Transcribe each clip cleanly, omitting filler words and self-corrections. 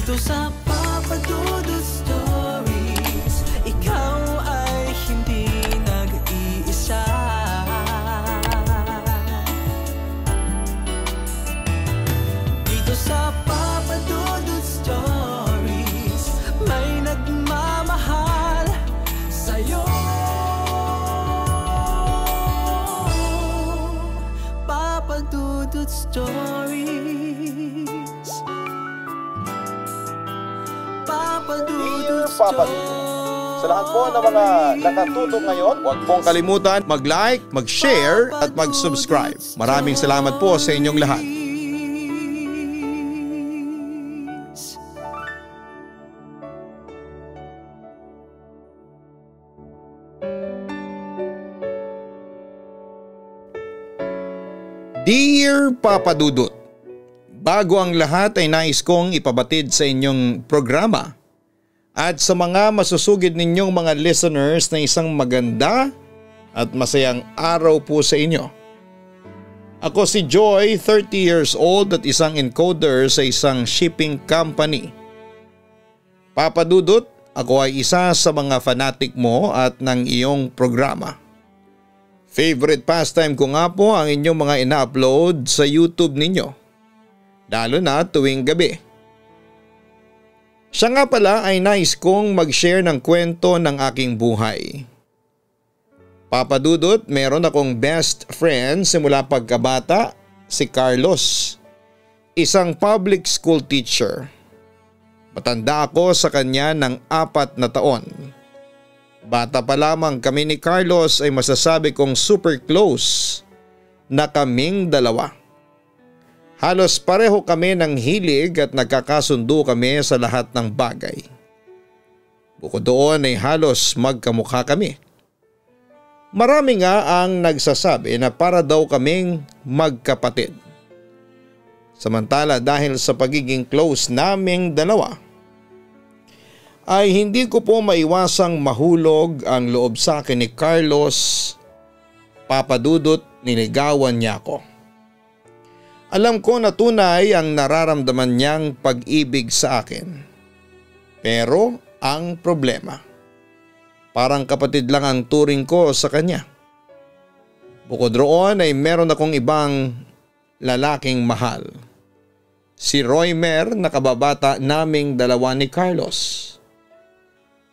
Dito sa Papa Dudut Stories, ikaw ay hindi nag-iisa. Dito sa Papa Dudut Stories, may nagmamahal sa'yo. Papa Dudut Stories. Papa Dudut Stories. Sa lahat po ng mga nakatutok ngayon, huwag pong kalimutan mag-like, mag-share at mag-subscribe. Maraming salamat po sa inyong lahat. Dear Papa Dudut, bago ang lahat ay nais kong ipabatid sa inyong programa at sa mga masusugid ninyong mga listeners na isang maganda at masayang araw po sa inyo. Ako si Joy, 30 years old at isang encoder sa isang shipping company. Papa Dudut, ako ay isa sa mga fanatic mo at ng iyong programa. Favorite pastime ko nga po ang inyong mga ina-upload sa YouTube ninyo, lalo na tuwing gabi. Siya nga pala ay nais kong mag-share ng kwento ng aking buhay. Papa Dudut, meron akong best friend simula pagkabata, si Carlos, isang public school teacher. Matanda ako sa kanya ng 4 na taon. Bata pa lamang kami ni Carlos ay masasabi kong super close na kaming dalawa. Halos pareho kami ng hilig at nagkakasundo kami sa lahat ng bagay. Bukod doon ay halos magkamukha kami. Marami nga ang nagsasabi na para daw kaming magkapatid. Samantala dahil sa pagiging close naming dalawa, ay hindi ko po maiwasang mahulog ang loob sa akin ni Carlos. Papa Dudut, niligawan niya ako. Alam ko na tunay ang nararamdaman niyang pag-ibig sa akin. Pero ang problema, parang kapatid lang ang turing ko sa kanya. Bukod roon ay meron akong ibang lalaking mahal. Si Roymer na kababata naming dalawa ni Carlos.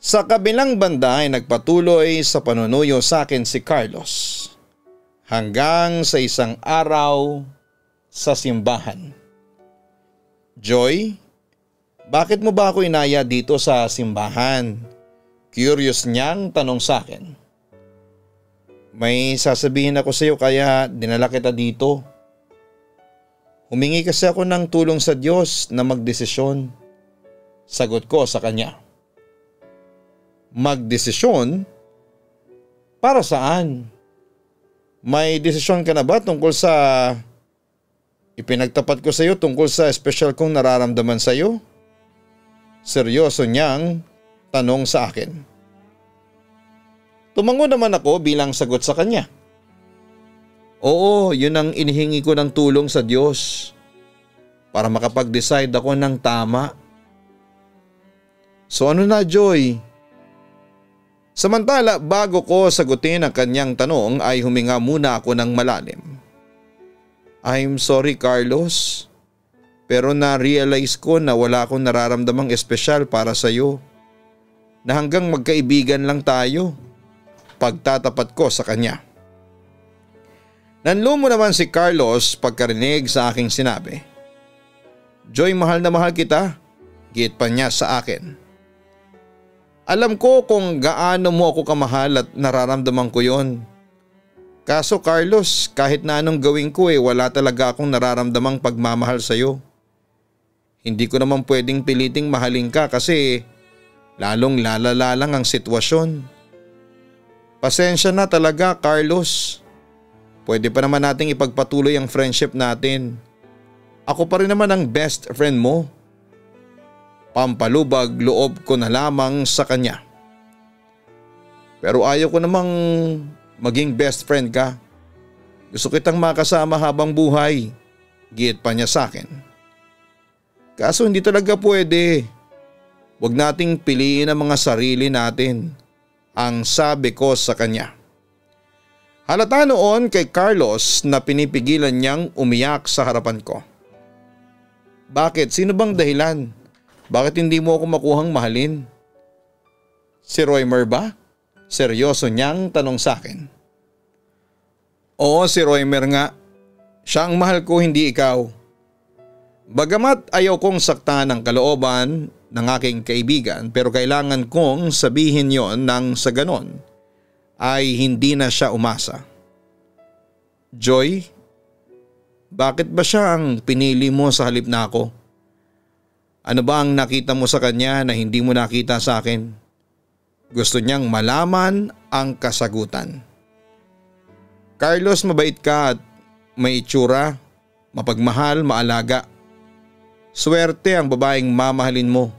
Sa kabilang banda ay nagpatuloy sa panunuyo sa akin si Carlos hanggang sa isang araw sa simbahan. Joy, bakit mo ba ako inaya dito sa simbahan? Curious niyang tanong sa akin. May sasabihin ako sa iyo kaya dinala kita dito. Humingi kasi ako ng tulong sa Diyos na magdesisyon. Sagot ko sa kanya. Magdesisyon? Para saan? May desisyon ka na ba tungkol sa ipinagtapat ko sa iyo tungkol sa espesyal kong nararamdaman sa iyo? Seryoso niyang tanong sa akin. Tumango naman ako bilang sagot sa kanya. Oo, yun ang inihingi ko ng tulong sa Diyos para makapag-decide ako ng tama. So ano na, Joy? Samantala bago ko sagutin ang kanyang tanong ay huminga muna ako ng malalim. I'm sorry Carlos, pero na-realize ko na wala akong nararamdamang espesyal para sa iyo. Na hanggang magkaibigan lang tayo. Pagtatapat ko sa kanya. Nanlumo naman si Carlos pagkarinig sa aking sinabi. Joy, mahal na mahal kita, giit pa niya sa akin. Alam ko kung gaano mo ako kamahal at nararamdaman ko yon. Kaso Carlos, kahit na anong gawin ko wala talaga akong nararamdamang pagmamahal sa iyo. Hindi ko naman pwedeng piliting mahalin ka kasi lalong lalala lang ang sitwasyon. Pasensya na talaga Carlos. Pwede pa naman nating ipagpatuloy ang friendship natin. Ako pa rin naman ang best friend mo. Pampalubag loob ko na lamang sa kanya. Pero ayaw ko namang maging best friend ka. Gusto kitang makasama habang buhay. Giit pa niya sa akin. Kaso hindi talaga pwede. Huwag nating piliin ang mga sarili natin, ang sabi ko sa kanya. Halata noon kay Carlos na pinipigilan niyang umiyak sa harapan ko. Bakit? Sino bang dahilan? Bakit hindi mo ako makuhang mahalin? Si Roymer ba? Seryoso niyang tanong sa akin. Oo, si Roymer nga. Siya ang mahal ko, hindi ikaw. Bagamat ayaw kong saktan ang kalooban ng aking kaibigan, pero kailangan kong sabihin yon nang sa ganon ay hindi na siya umasa. Joy, bakit ba siya ang pinili mo sa halip na ako? Ano ba ang nakita mo sa kanya na hindi mo nakita sa akin? Gusto niyang malaman ang kasagutan. Carlos, mabait ka at may itsura, mapagmahal, maalaga. Swerte ang babaeng mamahalin mo.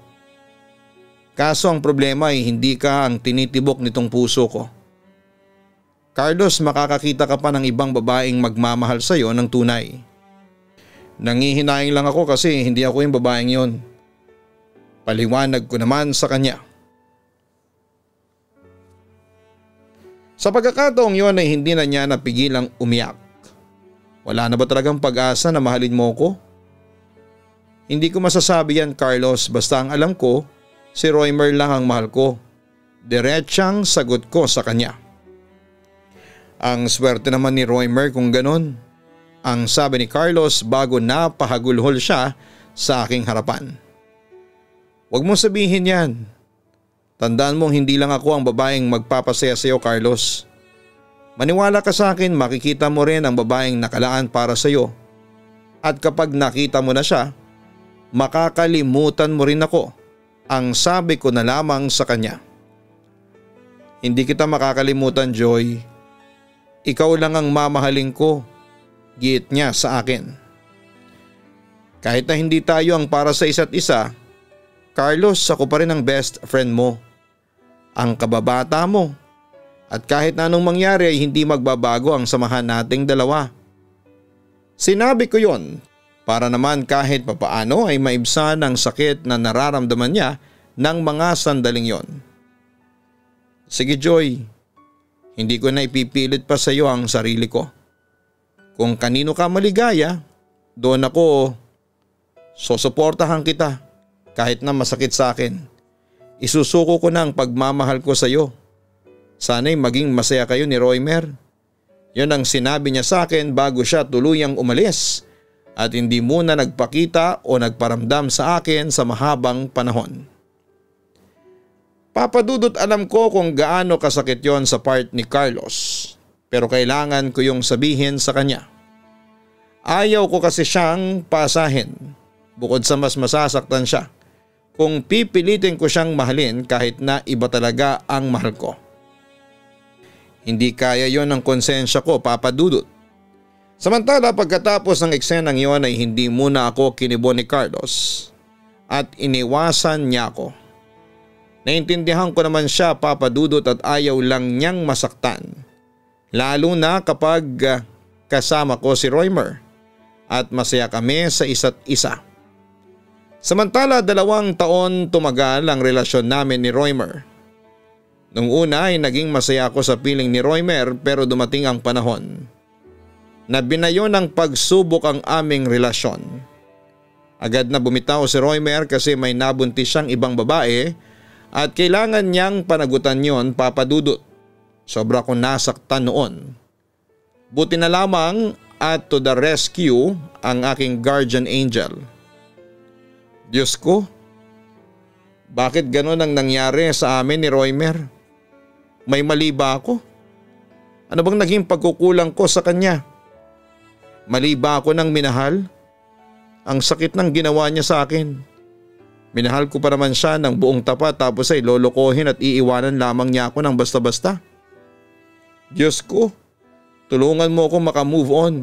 Kaso ang problema ay hindi ka ang tinitibok nitong puso ko. Carlos, makakakita ka pa ng ibang babaeng magmamahal sa iyo ng tunay. Nangihinayang lang ako kasi hindi ako yung babaeng yon. Paliwanag ko naman sa kanya. Sa pagkakataong yon ay hindi na niya napigilang umiyak. Wala na ba talagang pag-asa na mahalin mo ko? Hindi ko masasabi yan, Carlos, basta ang alam ko, si Roymer lang ang mahal ko. Diretsang sagot ko sa kanya. Ang swerte naman ni Roymer kung ganon, ang sabi ni Carlos bago napahagulhol siya sa aking harapan. Huwag mong sabihin yan. Tandaan mong hindi lang ako ang babaeng magpapasaya sa iyo, Carlos. Maniwala ka sa akin, makikita mo rin ang babaeng nakalaan para sa iyo. At kapag nakita mo na siya, makakalimutan mo rin ako, ang sabi ko na lamang sa kanya. Hindi kita makakalimutan, Joy. Ikaw lang ang mamahalin ko, giit niya sa akin. Kahit na hindi tayo ang para sa isa't isa, Carlos, ako pa rin ang best friend mo. Ang kababata mo. At kahit na anong mangyari ay hindi magbabago ang samahan nating dalawa. Sinabi ko yon para naman kahit papaano ay maibsan ang sakit na nararamdaman niya ng mga sandaling yon. Sige, Joy. Hindi ko na ipipilit pa sa iyo ang sarili ko. Kung kanino ka maligaya, doon ako susuportahan kita kahit na masakit sa akin. Isusuko ko na ang pagmamahal ko sa iyo. Sana'y maging masaya kayo ni Roymer. Yon ang sinabi niya sa akin bago siya tuluyang umalis at hindi muna nagpakita o nagparamdam sa akin sa mahabang panahon. Papadudot, alam ko kung gaano kasakit yon sa part ni Carlos, pero kailangan ko yung sabihin sa kanya. Ayaw ko kasi siyang pasahin, bukod sa mas masasaktan siya kung pipilitin ko siyang mahalin kahit na iba talaga ang mahal ko. Hindi kaya yon ng konsensya ko, Papadudot. Samantala pagkatapos ng eksenang yon ay hindi muna ako kinibon ni Carlos at iniwasan niya ako. Naintindihan ko naman siya, Papadudot, at ayaw lang niyang masaktan. Lalo na kapag kasama ko si Roymer at masaya kami sa isa't isa. Samantala 2 taon tumagal ang relasyon namin ni Roymer. Nung una ay naging masaya ako sa piling ni Roymer pero dumating ang panahon na binayo ng pagsubok ang aming relasyon. Agad na bumitaw si Roymer kasi may nabuntis siyang ibang babae at kailangan niyang panagutan yon, Papadudot. Sobra kong nasaktan noon. Buti na lamang at to the rescue ang aking guardian angel. Diyos ko, bakit ganon ang nangyari sa amin ni Roymer? May mali ba ako? Ano bang naging pagkukulang ko sa kanya? Mali ba ako ng minahal? Ang sakit ng ginawa niya sa akin. Minahal ko pa naman siya ng buong tapat tapos ay lolokohin at iiwanan lamang niya ako ng basta-basta. Diyos ko, tulungan mo ako makamove on.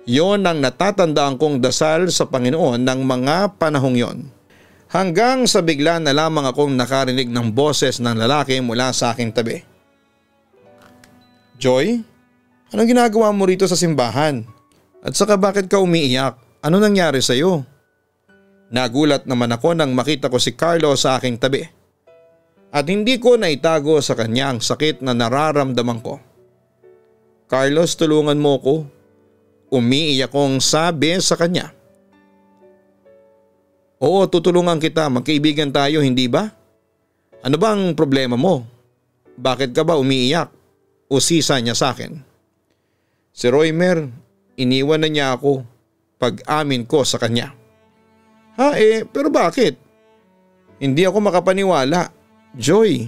Yon ang natatandaan kong dasal sa Panginoon ng mga panahong yon. Hanggang sa bigla na lamang akong nakarinig ng boses ng lalaki mula sa aking tabi. Joy, anong ginagawa mo rito sa simbahan? At saka bakit ka umiiyak? Ano nangyari sa iyo? Nagulat naman ako nang makita ko si Carlos sa aking tabi. At hindi ko naitago sa kanya ang sakit na nararamdaman ko. Carlos, tulungan mo ko. Umiiyak kong sabi sa kanya. Oo, tutulungan kita, magkaibigan tayo, hindi ba? Ano bang problema mo? Bakit ka ba umiiyak? Usisa niya sa akin. Si Roymer, iniwan na niya ako pag-amin ko sa kanya. Pero bakit? Hindi ako makapaniwala. Joy,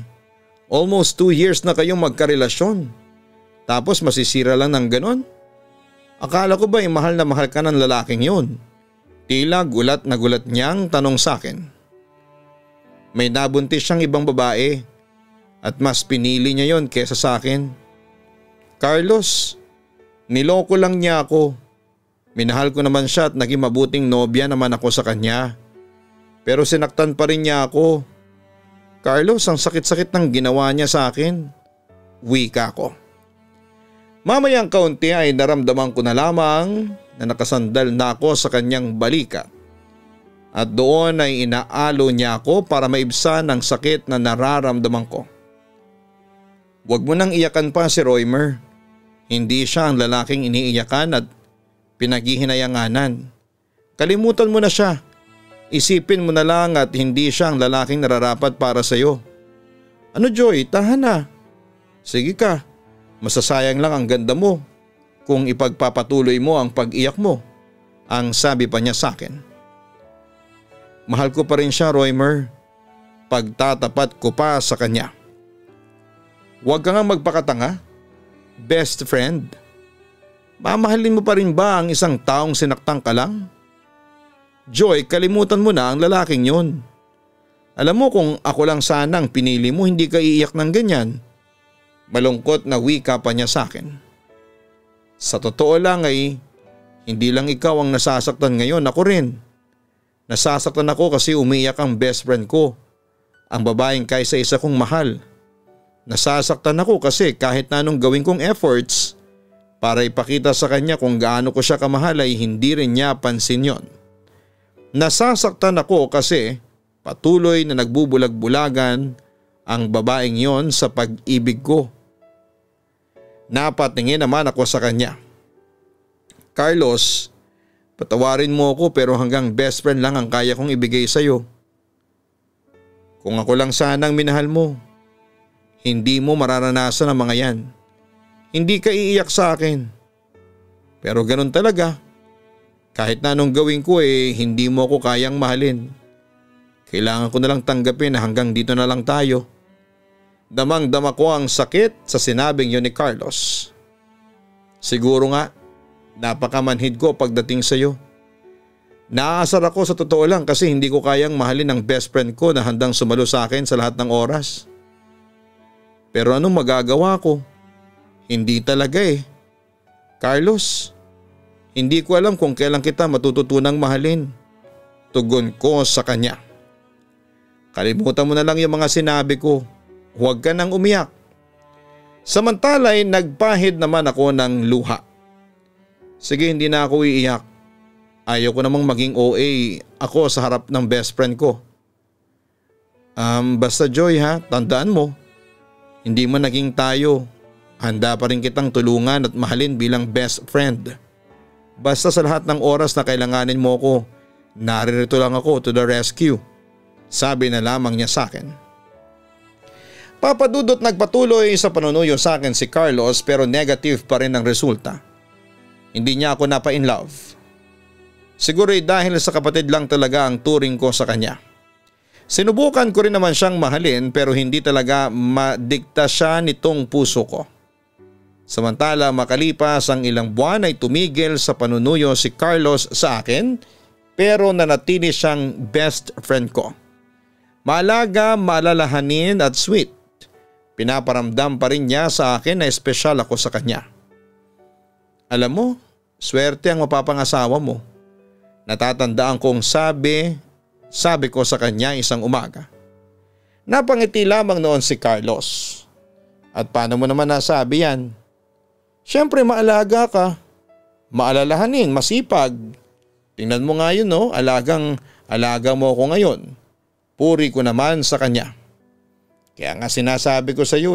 almost 2 years na kayong magkarelasyon. Tapos masisira lang ng ganon? Akala ko ba mahal na mahal ka ng lalaking yun? Tila gulat na gulat niyang tanong sa akin. May nabuntis siyang ibang babae at mas pinili niya yon kesa sa akin. Carlos, niloko lang niya ako. Minahal ko naman siya at naging mabuting nobya naman ako sa kanya. Pero sinaktan pa rin niya ako. Carlos, ang sakit-sakit ng ginawa niya sa akin. Wika ko. Mamayang kaunti ay naramdaman ko na lamang na nakasandal na ako sa kanyang balikat. At doon ay inaalo niya ako para maibsan ang sakit na nararamdaman ko. Huwag mo nang iyakan pa si Roymer. Hindi siya ang lalaking iniiyakan at pinaghihinayanganan. Kalimutan mo na siya. Isipin mo na lang at hindi siya ang lalaking nararapat para sa iyo. Ano Joy, tahan na. Sige ka, masasayang lang ang ganda mo kung ipagpapatuloy mo ang pag-iyak mo, ang sabi pa niya sa akin. Mahal ko pa rin siya, Roymer. Pagtatapat ko pa sa kanya. Huwag ka nga magpakatanga. Best friend. Mamahalin mo pa rin ba ang isang taong sinaktang ka lang? Joy, kalimutan mo na ang lalaking yun. Alam mo kung ako lang sana ang pinili mo, hindi ka iiyak ng ganyan. Malungkot na wika pa niya sa akin. Sa totoo lang ay hindi lang ikaw ang nasasaktan ngayon, ako rin. Nasasaktan ako kasi umiiyak ang best friend ko, ang babaeng kaysa-isa kong mahal. Nasasaktan ako kasi kahit na anong gawin kong efforts para ipakita sa kanya kung gaano ko siya kamahal ay hindi rin niya pansin yon. Nasasaktan ako kasi patuloy na nagbubulag-bulagan ang babaeng yon sa pag-ibig ko. Napatingin naman ako sa kanya. Carlos, patawarin mo ako pero hanggang best friend lang ang kaya kong ibigay sa iyo. Kung ako lang sanang minahal mo, hindi mo mararanasan ang mga yan. Hindi ka iiyak sa akin. Pero ganun talaga. Kahit na anong gawin ko hindi mo ako kayang mahalin. Kailangan ko na lang tanggapin na hanggang dito na lang tayo. Damang-dama ko ang sakit sa sinabing yun ni Carlos. Siguro nga, napakamanhid ko pagdating sa iyo. Naaasar ako sa totoo lang kasi hindi ko kayang mahalin ang best friend ko na handang sumalo sa akin sa lahat ng oras. Pero anong magagawa ko? Hindi talaga Carlos, hindi ko alam kung kailan kita matututunang mahalin. Tugon ko sa kanya. Kalimutan mo na lang yung mga sinabi ko. Huwag ka nang umiyak. Samantala ay nagpahid naman ako ng luha. Sige, hindi na ako iiyak. Ayaw ko namang maging OA ako sa harap ng best friend ko. Basta Joy tandaan mo. Hindi man naging tayo, handa pa rin kitang tulungan at mahalin bilang best friend. Basta sa lahat ng oras na kailanganin mo ko, naririto lang ako to the rescue. Sabi na lamang niya sa akin. Papadudot nagpatuloy sa panunuyo sa akin si Carlos pero negative pa rin ang resulta. Hindi niya ako napa-in love. Siguro dahil sa kapatid lang talaga ang turing ko sa kanya. Sinubukan ko rin naman siyang mahalin pero hindi talaga madikta siya nitong puso ko. Samantala makalipas ang ilang buwan ay tumigil sa panunuyo si Carlos sa akin pero nanatili siyang best friend ko. Maalaga, maalalahanin at sweet. Pinaparamdam pa rin niya sa akin na espesyal ako sa kanya. Alam mo, swerte ang mapapangasawa mo. Natatandaan kong sabi ko sa kanya isang umaga. Napangiti lamang noon si Carlos. At paano mo naman nasabi yan? Siyempre maalaga ka. Maalalahanin, masipag. Tingnan mo nga yun, no? Alaga mo ako ngayon. Puri ko naman sa kanya. Kaya nga sinasabi ko sa iyo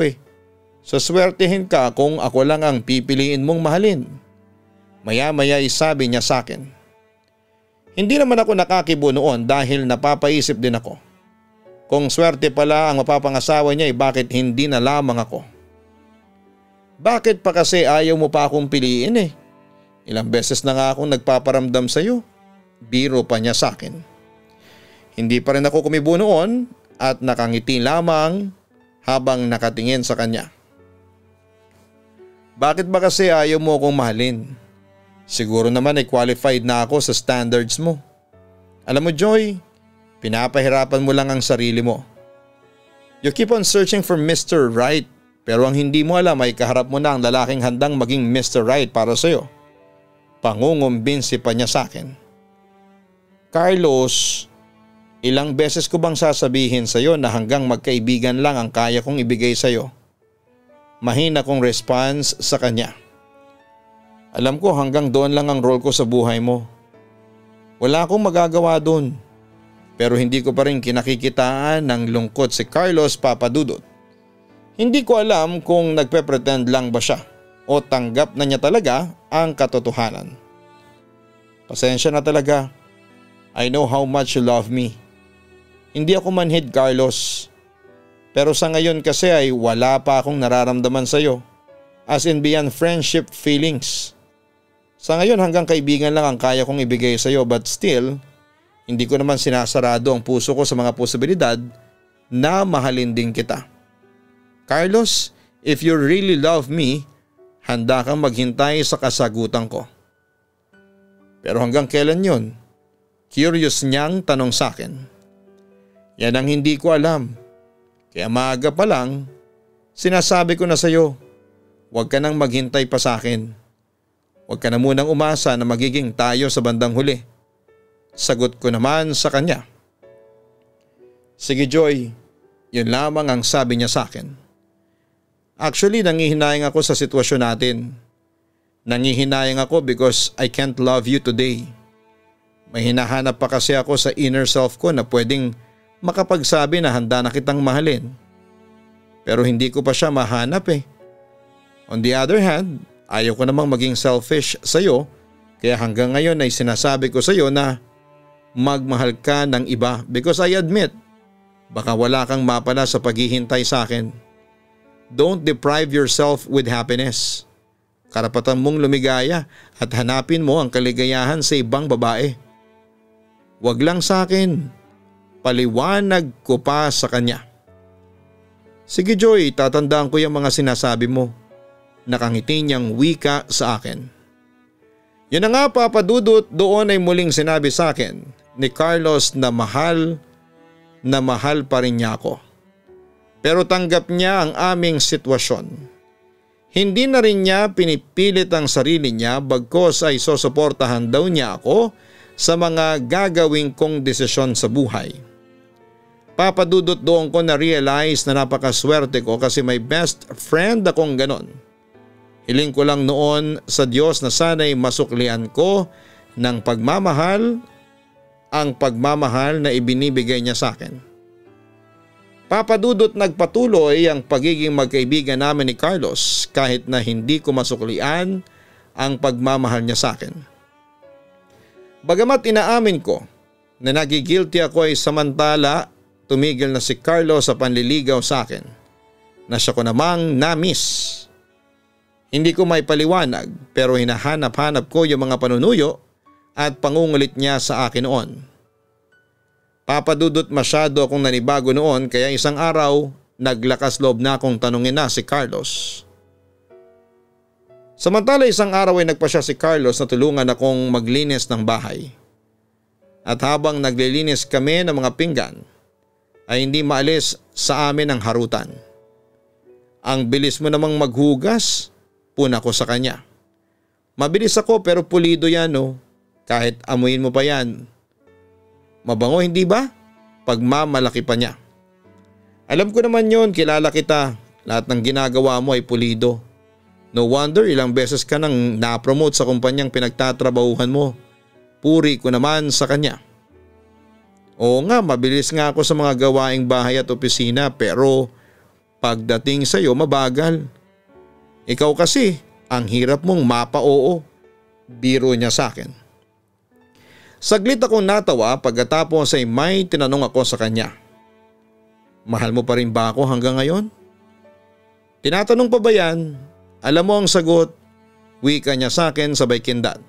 saswertehin ka kung ako lang ang pipiliin mong mahalin. Maya-maya sabi niya sa akin. Hindi naman ako nakakibo noon dahil napapaisip din ako. Kung swerte pala ang mapapangasawa niya bakit hindi na lamang ako? Bakit pa kasi ayaw mo pa akong piliin Ilang beses na nga akong nagpaparamdam sa iyo. Biro pa niya sa akin. Hindi pa rin ako kumibo noon at nakangiti lamang habang nakatingin sa kanya. Bakit ba kasi ayaw mo akong mahalin? Siguro naman qualified na ako sa standards mo. Alam mo Joy, pinapahirapan mo lang ang sarili mo. You keep on searching for Mr. Right pero ang hindi mo alam ay kaharap mo na ang lalaking handang maging Mr. Right para sa iyo. Pangungumbinsi pa niya sa akin. Carlos, ilang beses ko bang sasabihin sa iyo na hanggang magkaibigan lang ang kaya kong ibigay sa iyo? Mahina kong response sa kanya. Alam ko hanggang doon lang ang role ko sa buhay mo. Wala akong magagawa doon. Pero hindi ko pa rin kinakikitaan ng lungkot si Carlos Papadudot. Hindi ko alam kung nagpe-pretend lang ba siya o tanggap na niya talaga ang katotohanan. Pasensya na talaga. I know how much you love me. Hindi ako manhid Carlos. Pero sa ngayon kasi ay wala pa akong nararamdaman sa iyo. As in beyond friendship feelings. Sa ngayon hanggang kaibigan lang ang kaya kong ibigay sa iyo but still, hindi ko naman sinasarado ang puso ko sa mga posibilidad na mahalin din kita. Carlos, if you really love me, handa kang maghintay sa kasagutan ko. Pero hanggang kailan yun? Curious niyang tanong sa akin. Yan ang hindi ko alam. Kaya maaga pa lang, sinasabi ko na sa iyo, huwag ka nang maghintay pa sa akin. Huwag ka na munang umasa na magiging tayo sa bandang huli. Sagot ko naman sa kanya. Sige Joy, yun lamang ang sabi niya sa akin. Actually nangihinayang ako sa sitwasyon natin. Nangihinayang ako because I can't love you today. May hinahanap pa kasi ako sa inner self ko na pwedeng makapagsabi na handa na kitang mahalin. Pero hindi ko pa siya mahanap On the other hand, ayaw ko namang maging selfish sa iyo kaya hanggang ngayon ay sinasabi ko sa iyo na magmahal ka ng iba because I admit, baka wala kang mapala sa paghihintay sa akin. Don't deprive yourself with happiness. Karapatan mong lumigaya at hanapin mo ang kaligayahan sa ibang babae. Wag lang sa akin. Paliwanag ko pa sa kanya. Sige Joy, tatandaan ko yung mga sinasabi mo. Nakangiti niyang wika sa akin. Yun na nga Papadudot, doon ay muling sinabi sa akin ni Carlos na mahal pa rin niya ako. Pero tanggap niya ang aming sitwasyon. Hindi na rin niya pinipilit ang sarili niya bagkos ay susuportahan daw niya ako sa mga gagawin kong desisyon sa buhay. Papadudot doon ko na-realize na napakaswerte ko kasi may best friend akong ganon. Hiling ko lang noon sa Diyos na sana'y masuklian ko ng pagmamahal ang pagmamahal na ibinibigay niya sa akin. Papadudot nagpatuloy ang pagiging magkaibigan namin ni Carlos kahit na hindi ko masuklian ang pagmamahal niya sa akin. Bagamat inaamin ko na nagigilty ako ay samantala tumigil na si Carlos sa panliligaw sa akin na siya ko namang na-miss. Hindi ko may paliwanag pero hinahanap-hanap ko yung mga panunuyo at pangungulit niya sa akin noon. Papadudot masyado akong nanibago noon kaya isang araw naglakas loob na akong tanungin na si Carlos. Samantala isang araw ay nagpa siya si Carlos na tulungan akong maglinis ng bahay. At habang naglilinis kami ng mga pinggan ay hindi maalis sa amin ang harutan. Ang bilis mo namang maghugas, puna ko sa kanya. Mabilis ako pero pulido yan kahit amuin mo pa yan. Mabango hindi ba? Pagmamalaki pa niya. Alam ko naman yon, kilala kita. Lahat ng ginagawa mo ay pulido. No wonder ilang beses ka nang na-promote sa kumpanyang pinagtatrabahuhan mo. puri ko naman sa kanya. Oo nga, mabilis nga ako sa mga gawaing bahay at opisina pero pagdating sa iyo mabagal. Ikaw kasi, ang hirap mong mapa-oo. Biro niya sa akin. Saglit akong natawa pagkatapos ay may tinanong ako sa kanya. Mahal mo pa rin ba ako hanggang ngayon? Tinatanong pa ba yan? Alam mo ang sagot, wika niya sa akin sabay kindat.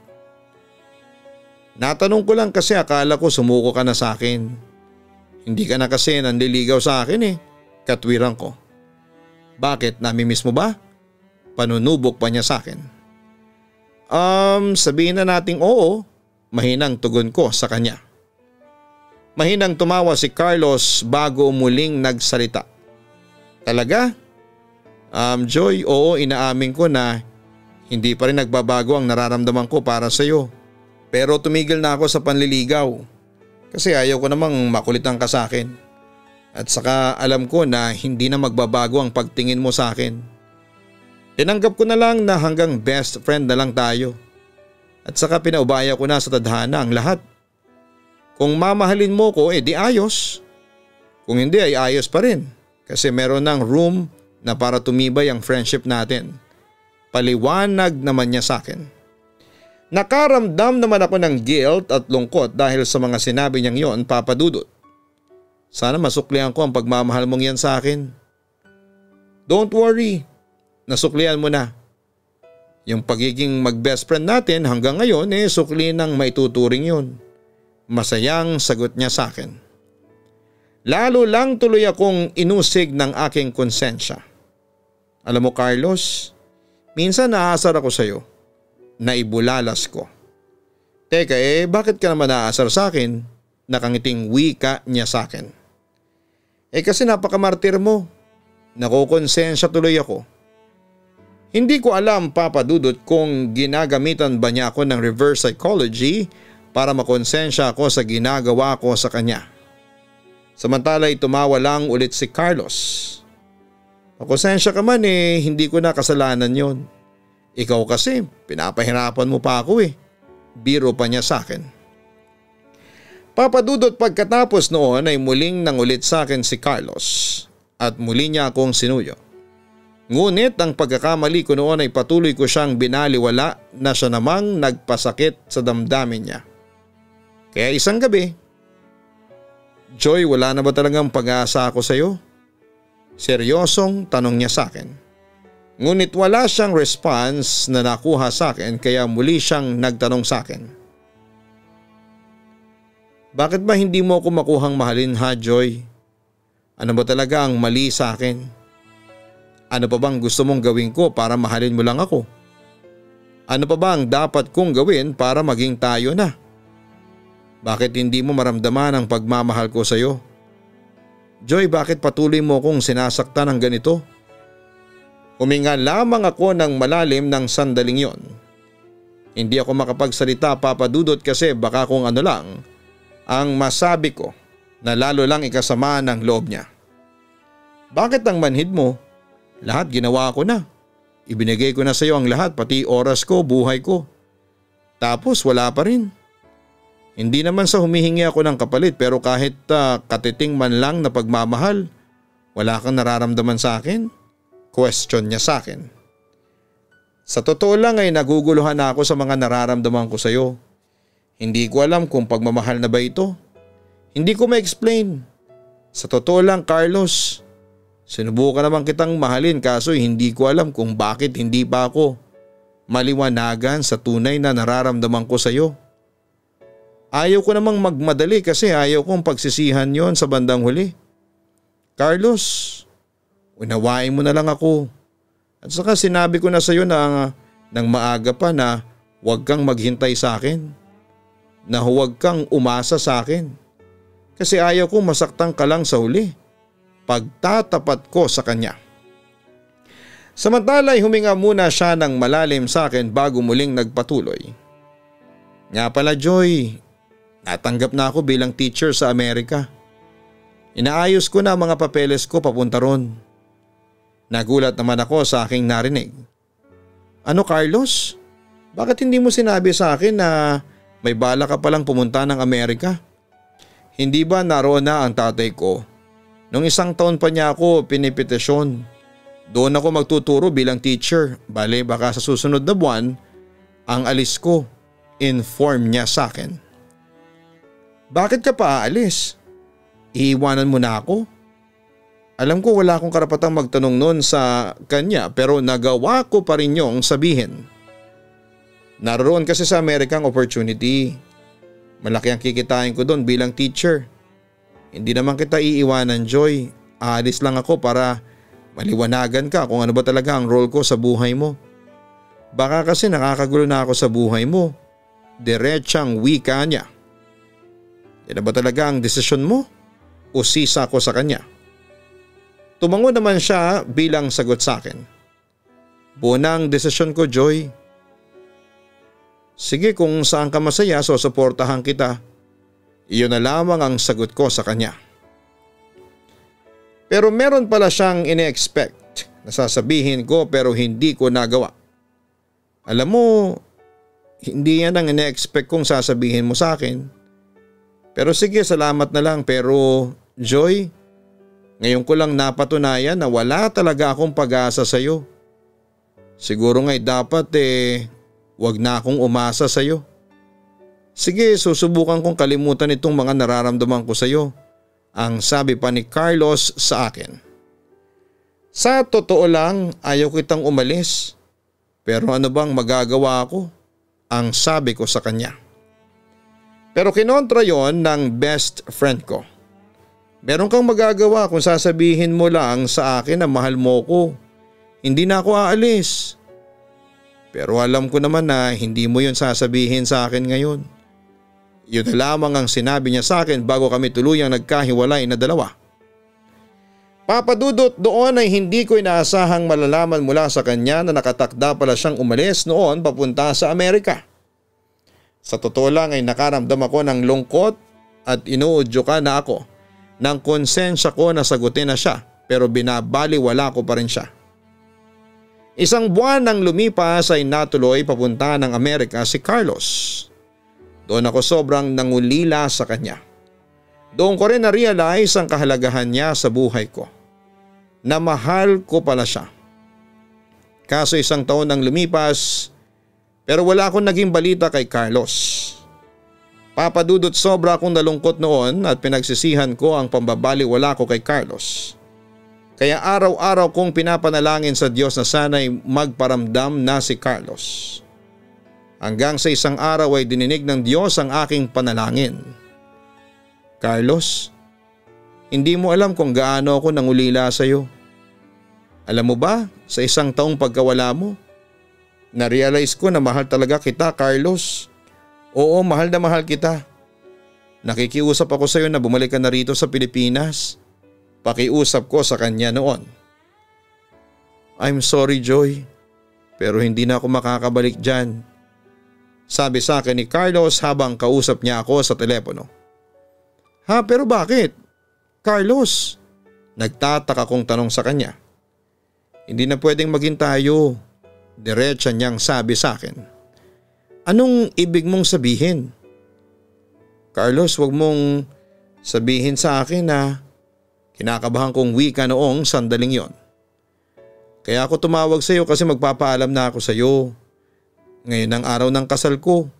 Natanong ko lang kasi akala ko sumuko ka na sa akin. Hindi ka na kasi nanliligaw sa akin eh. Katwiran ko. Bakit, namimiss mo ba? Panunubok pa niya sa akin. Sabihin na nating oo. Mahinang tugon ko sa kanya. Mahinang tumawa si Carlos bago muling nagsalita. Talaga? Joy, oo, inaamin ko na hindi pa rin nagbabago ang nararamdaman ko para sa iyo. Pero tumigil na ako sa panliligaw kasi ayaw ko namang makulitan ka sa akin. At saka alam ko na hindi na magbabago ang pagtingin mo sa akin. Tinanggap ko na lang na hanggang best friend na lang tayo. At saka pinaubaya ko na sa tadhana ang lahat. Kung mamahalin mo ko di ayos. Kung hindi ay ayos pa rin kasi meron ng room na para tumibay ang friendship natin. Paliwanag naman niya sa akin. Nakaramdam naman ako ng guilt at lungkot dahil sa mga sinabi niyang yon, Papa Dudut. Sana masuklian ko ang pagmamahal mong yan sa akin. Don't worry, nasuklian mo na. Yung pagiging mag-best friend natin hanggang ngayon sukli ng maituturing yun. Masayang sagot niya sa akin. Lalo lang tuloy akong inusig ng aking konsensya. Alam mo Carlos, minsan naasar ako sa iyo. Naibulalas ko. Teka bakit ka naman naasar sa akin? Nakangiting wika niya sa akin. Kasi napakamartir mo. Nakukonsensya tuloy ako. Hindi ko alam Papa Dudut kung ginagamitan ba niya ako ng reverse psychology para makonsensya ako sa ginagawa ko sa kanya. Samantala'y tumawa lang ulit si Carlos. Makonsensya ka man hindi ko na kasalanan yon. Ikaw kasi, pinapahirapan mo pa ako Biro pa niya sa akin. Papa Dudut, pagkatapos noon ay muling nangulit sa akin si Carlos at muli niya akong sinuyo. Ngunit ang pagkakamali ko noon ay patuloy ko siyang binaliwala na siya namang nagpasakit sa damdamin niya. Kaya isang gabi, Joy, wala na ba talagang pag-aasa ako sa iyo? Seryosong tanong niya sa akin. Ngunit wala siyang response na nakuha sa akin kaya muli siyang nagtanong sa akin. Bakit ba hindi mo ako makuhang mahalin ha Joy? Ano ba talaga ang mali sa akin? Ano pa bang gusto mong gawin ko para mahalin mo lang ako? Ano pa ba ang dapat kong gawin para maging tayo na? Bakit hindi mo maramdaman ang pagmamahal ko sa iyo? Joy, bakit patuloy mo kong sinasaktan ng ganito? Huminga lamang ako ng malalim ng sandaling yon. Hindi ako makapagsalita Papa Dudut kasi baka kung ano lang ang masabi ko na lalo lang ikasama ng loob niya. Bakit ang manhid mo? Lahat ginawa ko na. Ibinigay ko na sa iyo ang lahat pati oras ko, buhay ko. Tapos wala pa rin. Hindi naman sa humihingi ako ng kapalit pero kahit katiting man lang na pagmamahal, wala kang nararamdaman sa akin? Question niya sa akin. Sa totoo lang ay naguguluhan na ako sa mga nararamdaman ko sa iyo. Hindi ko alam kung pagmamahal na ba ito. Hindi ko ma-explain. Sa totoo lang Carlos, sinubukan naman kitang mahalin kaso hindi ko alam kung bakit hindi pa ako maliwanagan sa tunay na nararamdaman ko sa iyo. Ayaw ko namang magmadali kasi ayaw kong pagsisihan yon sa bandang huli. Carlos, unawain mo na lang ako. At saka sinabi ko na sa iyo na nang maaga pa na huwag kang maghintay sa akin. Na huwag kang umasa sa akin. Kasi ayaw kong masaktan ka lang sa huli. Pagtatapat ko sa kanya. Samantala ay huminga muna siya ng malalim sa akin bago muling nagpatuloy. Nga pala Joy, natanggap na ako bilang teacher sa Amerika. Inaayos ko na mga papeles ko papunta ron. Nagulat naman ako sa aking narinig. Ano Carlos? Bakit hindi mo sinabi sa akin na may bala ka palang pumunta ng Amerika. Hindi ba naroon na ang tatay ko? Nung 1 taon pa niya ako pinipetisyon. Doon ako magtuturo bilang teacher. Bale baka sa susunod na buwan ang alis ko. Inform niya sa akin. Bakit ka pa aalis? Iiwanan mo na ako? Alam ko wala akong karapatang magtanong noon sa kanya pero nagawa ko pa rin yung sabihin. Naroon kasi sa Amerika ang opportunity. Malaki ang kikitain ko doon bilang teacher. Hindi naman kita iiwanan, Joy. Aalis lang ako para maliwanagan ka kung ano ba talaga ang role ko sa buhay mo. Baka kasi nakakagulo na ako sa buhay mo. Diretsang wika niya. Yan ba talaga ang desisyon mo? O sisa ko sa kanya? Tumango naman siya bilang sagot sa akin. Buo na ang desisyon ko, Joy. Sige, kung saan ka masaya so suportahan kita. Iyon na lamang ang sagot ko sa kanya. Pero meron pala siyang ine-expect na sasabihin ko pero hindi ko nagawa. Alam mo, hindi yan ang ine-expect kong sasabihin mo sa akin. Pero sige, salamat na lang pero Joy, ngayon ko lang napatunayan na wala talaga akong pag-asa sa iyo. Siguro nga'y dapat wag na akong umasa sa iyo. Sige, susubukan kong kalimutan itong mga nararamdaman ko sa iyo. Ang sabi pa ni Carlos sa akin. Sa totoo lang, ayaw kitang umalis. Pero ano bang magagawa ko? Ang sabi ko sa kanya. Pero kinontra yon ng best friend ko. Meron kang magagawa kung sasabihin mo lang sa akin na mahal mo ko. Hindi na ako aalis. Pero alam ko naman na hindi mo yon sasabihin sa akin ngayon. Yun na lamang ang sinabi niya sa akin bago kami tuluyang nagkahiwalay na dalawa. Papadudot, doon ay hindi ko inaasahang malalaman mula sa kanya na nakatakda pala siyang umalis noon papunta sa Amerika. Sa totoo lang ay nakaramdam ako ng lungkot at inuudyo na ako ng konsensya ko na sagutin na siya pero binabaliwala ko pa rin siya. 1 buwan nang lumipas ay natuloy papunta ng Amerika si Carlos. Doon ako sobrang nangulila sa kanya. Doon ko rin na-realize ang kahalagahan niya sa buhay ko. Na mahal ko pala siya. Kaso 1 taon nang lumipas pero wala akong naging balita kay Carlos. Papadudot, sobra akong nalungkot noon at pinagsisihan ko ang pambabaliwala ko kay Carlos. Kaya araw-araw kong pinapanalangin sa Diyos na sana'y magparamdam na si Carlos. Hanggang sa isang araw ay dininig ng Diyos ang aking panalangin. Carlos, hindi mo alam kung gaano ako nangulila sa iyo. Alam mo ba, sa 1 taong pagkawala mo, na-realize ko na mahal talaga kita, Carlos. Oo, mahal na mahal kita. Nakikiusap ako sa iyo na bumalik ka na rito sa Pilipinas. Pakiusap ko sa kanya noon. I'm sorry, Joy, pero hindi na ako makakabalik dyan. Sabi sa akin ni Carlos habang kausap niya ako sa telepono. Ha, pero bakit? Carlos, nagtataka kong tanong sa kanya. Hindi na pwedeng maging tayo. Diretsa niyang sabi sa akin. Anong ibig mong sabihin? Carlos, wag mong sabihin sa akin na kinakabahan kong wika noong sandaling yon. Kaya ako tumawag sa iyo kasi magpapaalam na ako sa iyo. Ngayon ang araw ng kasal ko.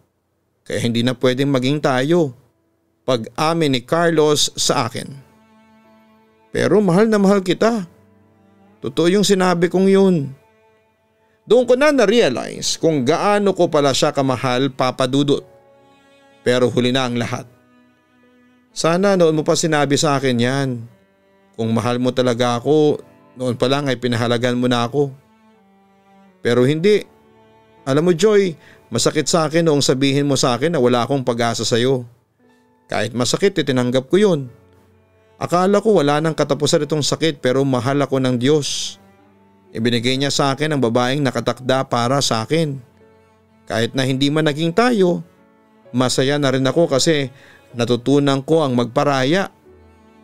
Kaya hindi na pwedeng maging tayo. Pag-amin ni Carlos sa akin. Pero mahal na mahal kita. Totoo yung sinabi kong yun. Doon ko na na-realize kung gaano ko pala siya kamahal, Papadudot. Pero huli na ang lahat. Sana noon mo pa sinabi sa akin yan. Kung mahal mo talaga ako, noon pa lang ay pinahalagan mo na ako. Pero hindi. Alam mo, Joy, masakit sa akin noong sabihin mo sa akin na wala akong pag-asa sa iyo. Kahit masakit, tinanggap ko yun. Akala ko wala nang katapusan itong sakit pero mahal ako ng Diyos. Ibinigay niya sa akin ang babaeng nakatakda para sa akin. Kahit na hindi man naging tayo, masaya na rin ako kasi natutunan ko ang magparaya.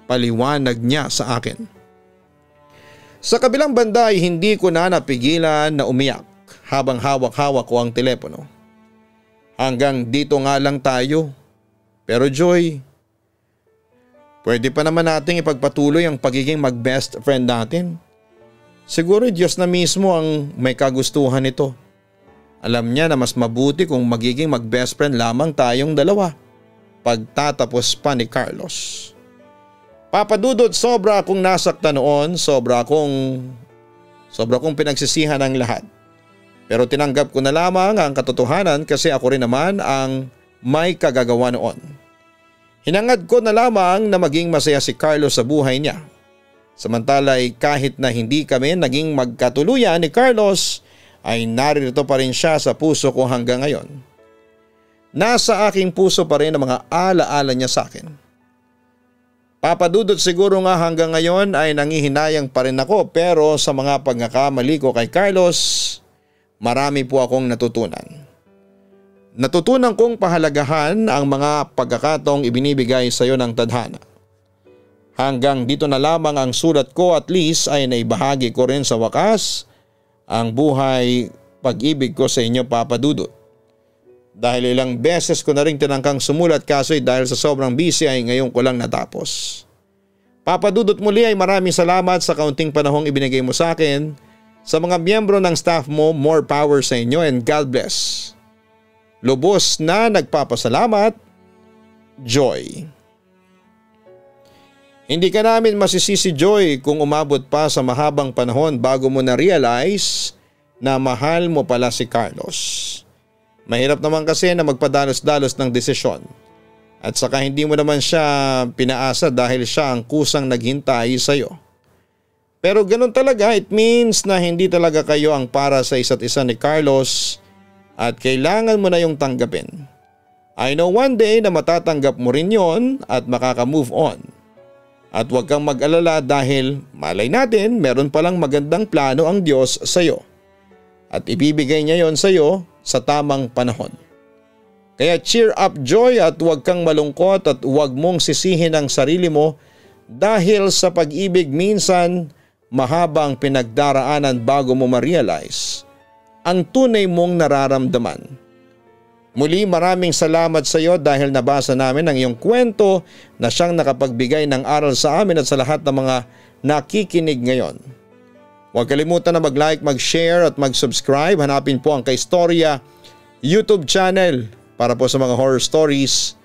Paliwanag niya sa akin. Sa kabilang banda ay hindi ko na napigilan na umiyak habang hawak-hawak ko ang telepono. Hanggang dito nga lang tayo. Pero Joy, pwede pa naman nating ipagpatuloy ang pagiging mag-best friend natin. Siguro Diyos na mismo ang may kagustuhan nito. Alam niya na mas mabuti kung magiging mag-best friend lamang tayong dalawa pagtatapos pa ni Carlos. Papa Dudut, sobra akong nasaktan noon, sobra akong pinagsisihan ang lahat. Pero tinanggap ko na lamang ang katotohanan kasi ako rin naman ang may kagagawa noon. Hinangad ko na lamang na maging masaya si Carlos sa buhay niya. Samantala'y kahit na hindi kami naging magkatuluyan ni Carlos ay naririto pa rin siya sa puso ko hanggang ngayon. Nasa aking puso pa rin ang mga alaala niya sa akin. Papa Dudut, siguro nga hanggang ngayon ay nangihinayang pa rin ako pero sa mga pagkakamali ko kay Carlos, marami po akong natutunan. Natutunan kong pahalagahan ang mga pagkakataong ibinibigay sa iyo ng tadhana. Hanggang dito na lamang ang sulat ko, at least ay naibahagi ko rin sa wakas ang buhay pag-ibig ko sa inyo, Papa Dudut. Dahil ilang beses ko na rin tinangkang sumulat kaso dahil sa sobrang busy ay ngayon ko lang natapos. Papa Dudut, muli ay maraming salamat sa kaunting panahong ibinigay mo sa akin. Sa mga miyembro ng staff mo, more power sa inyo and God bless. Lubos na nagpapasalamat, Joy. Hindi ka namin masisisi, Joy, kung umabot pa sa mahabang panahon bago mo na-realize na mahal mo pala si Carlos. Mahirap naman kasi na magpadalos-dalos ng desisyon. At saka hindi mo naman siya pinaasa dahil siya ang kusang naghintay sa iyo. Pero ganun talaga, it means na hindi talaga kayo ang para sa isa't isa ni Carlos at kailangan mo na yung tanggapin. I know one day na matatanggap mo rin yon at makaka-move on. At huwag kang mag-alala dahil malay natin meron palang magandang plano ang Diyos sa iyo. At ibibigay niya yon sa iyo sa tamang panahon. Kaya cheer up, Joy, at huwag kang malungkot at huwag mong sisihin ang sarili mo dahil sa pag-ibig minsan mahabang pinagdaraanan bago mo ma-realize ang tunay mong nararamdaman. Muli maraming salamat sa iyo dahil nabasa namin ang iyong kwento na siyang nakapagbigay ng aral sa amin at sa lahat ng mga nakikinig ngayon. Huwag kalimutan na mag-like, mag-share at mag-subscribe. Hanapin po ang Kaistorya YouTube channel para po sa mga horror stories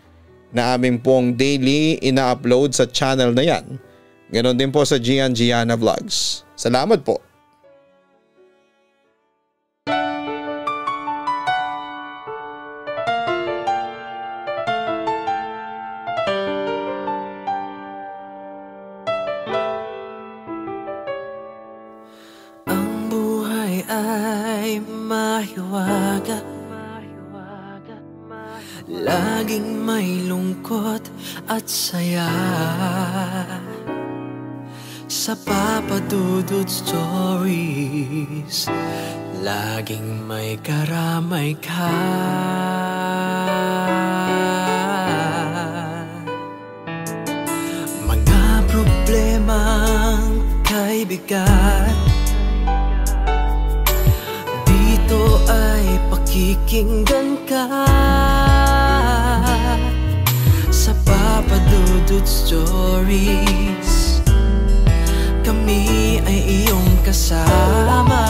na amin pong daily ina-upload sa channel na yan. Ganon din po sa Gian Gianna Vlogs. Salamat po. mahiwaga, laging may lungkot at saya. Sa Papa Dudut Stories, laging may karamay ka. Mga problemang kaibigan, dito ay pakikinggan ka. Sa Papa Dudut Stories, kami ay iyong kasama.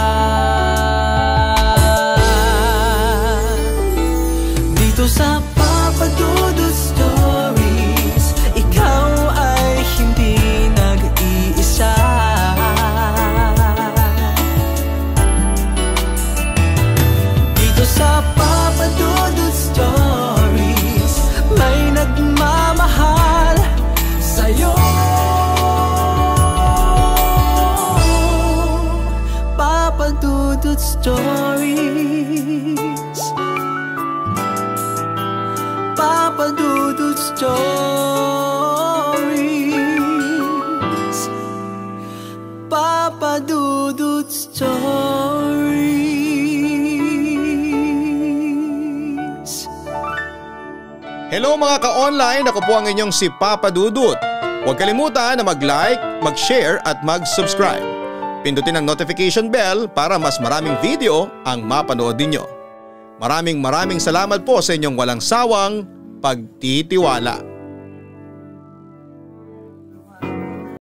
Dito sa Papa Dudut Stories, ikaw ay hindi nag-iisa. Dito sa Papa Dudut Stories, may nagmamahal sa'yo. Papa Dudut Stories, Papa Dudut Stories, Papa Dudut Stories. Hello mga ka-online, ako po ang inyong si Papa Dudut. Huwag kalimutan na mag-like, mag-share at mag-subscribe. Pindutin ang notification bell para mas maraming video ang mapanood ninyo. Maraming salamat po sa inyong walang sawang pagtitiwala.